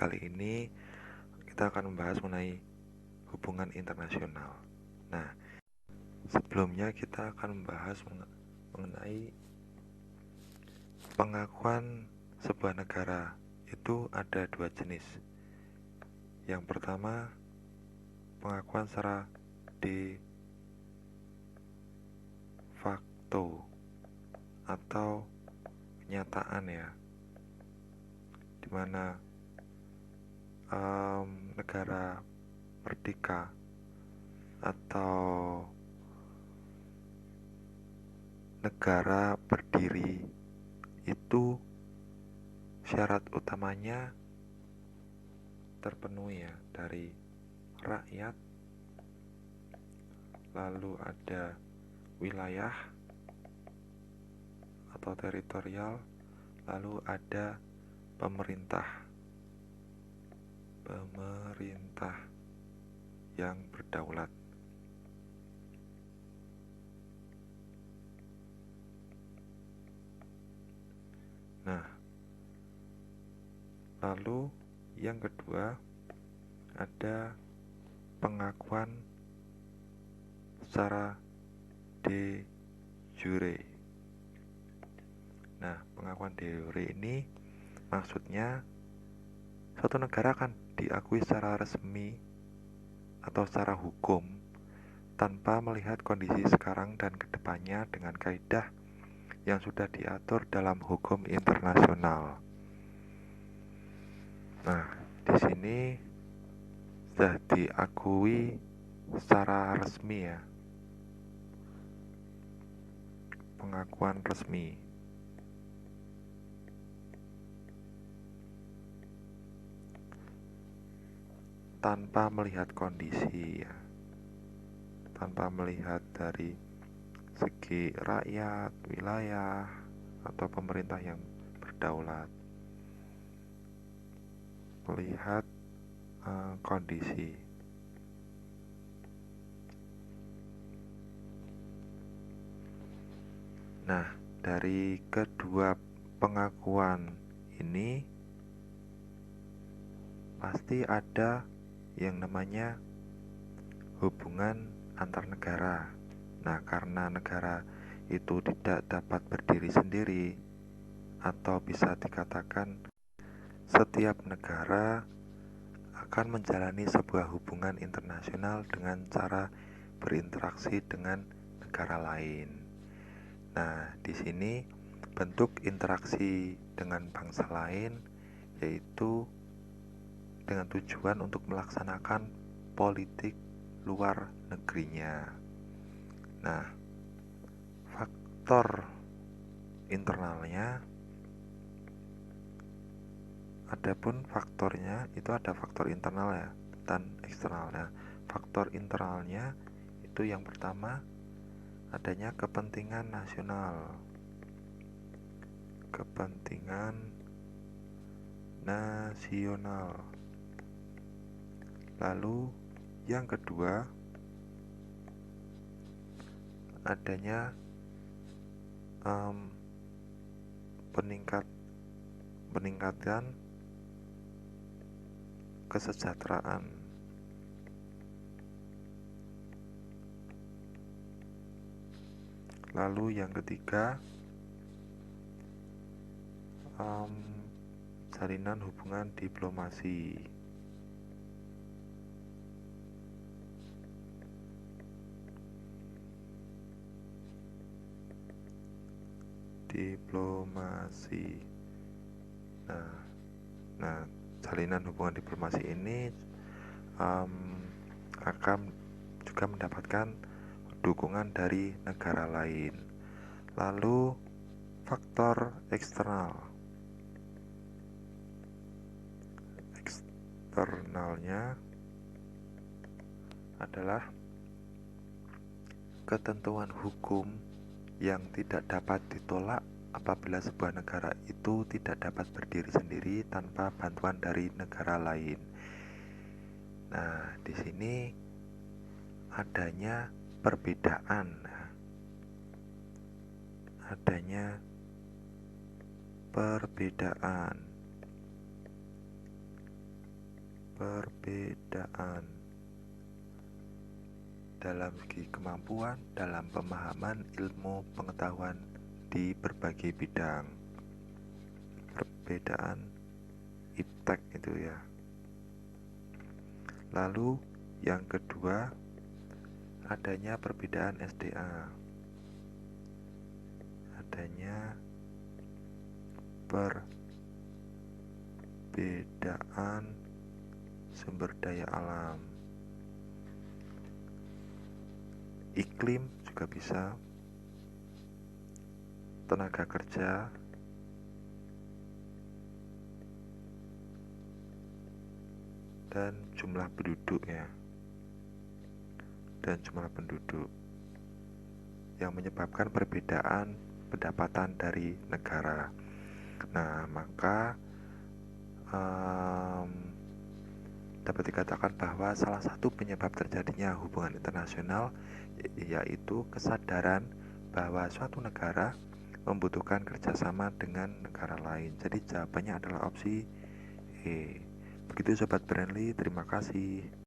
kali ini kita akan membahas mengenai hubungan internasional. Nah, sebelumnya kita akan membahas mengenai pengakuan sebuah negara. Itu ada dua jenis. Yang pertama, pengakuan secara de facto atau kenyataan ya, dimana negara merdeka atau negara berdiri itu syarat utamanya terpenuhi ya, dari rakyat, lalu ada wilayah atau teritorial, lalu ada pemerintah yang berdaulat. Nah, lalu yang kedua ada pengakuan secara de jure. Nah, pengakuan de jure ini maksudnya suatu negara akan diakui secara resmi atau secara hukum tanpa melihat kondisi sekarang dan kedepannya dengan kaidah yang sudah diatur dalam hukum internasional. Nah, di sini sudah diakui secara resmi ya, pengakuan resmi. Tanpa melihat kondisi ya, tanpa melihat dari segi rakyat, wilayah, atau pemerintah yang berdaulat, melihat kondisi. Nah, dari kedua pengakuan ini pasti ada yang namanya hubungan antar negara. Nah, karena negara itu tidak dapat berdiri sendiri, atau bisa dikatakan setiap negara akan menjalani sebuah hubungan internasional dengan cara berinteraksi dengan negara lain. Nah, di sini bentuk interaksi dengan bangsa lain yaitu dengan tujuan untuk melaksanakan politik luar negerinya. Nah, faktor internalnya, adapun faktornya itu ada faktor internal ya dan eksternalnya. Faktor internalnya itu yang pertama adanya kepentingan nasional. Kepentingan nasional. Lalu yang kedua adanya peningkatan kesejahteraan. Lalu yang ketiga jalinan hubungan diplomasi. Nah, jalinan hubungan diplomasi ini akan juga mendapatkan dukungan dari negara lain. Lalu faktor eksternalnya adalah ketentuan hukum yang tidak dapat ditolak apabila sebuah negara itu tidak dapat berdiri sendiri tanpa bantuan dari negara lain. Nah, di sini adanya perbedaan. perbedaan dalam segi kemampuan dalam pemahaman ilmu pengetahuan di berbagai bidang. Perbedaan iptek itu ya. Lalu yang kedua, adanya perbedaan SDA. Adanya perbedaan sumber daya alam. Iklim juga bisa, tenaga kerja, dan jumlah penduduk ya. Dan jumlah penduduk yang menyebabkan perbedaan pendapatan dari negara. Nah, maka dapat dikatakan bahwa salah satu penyebab terjadinya hubungan internasional yaitu kesadaran bahwa suatu negara membutuhkan kerjasama dengan negara lain. Jadi jawabannya adalah opsi E. Begitu Sobat Brandly, terima kasih.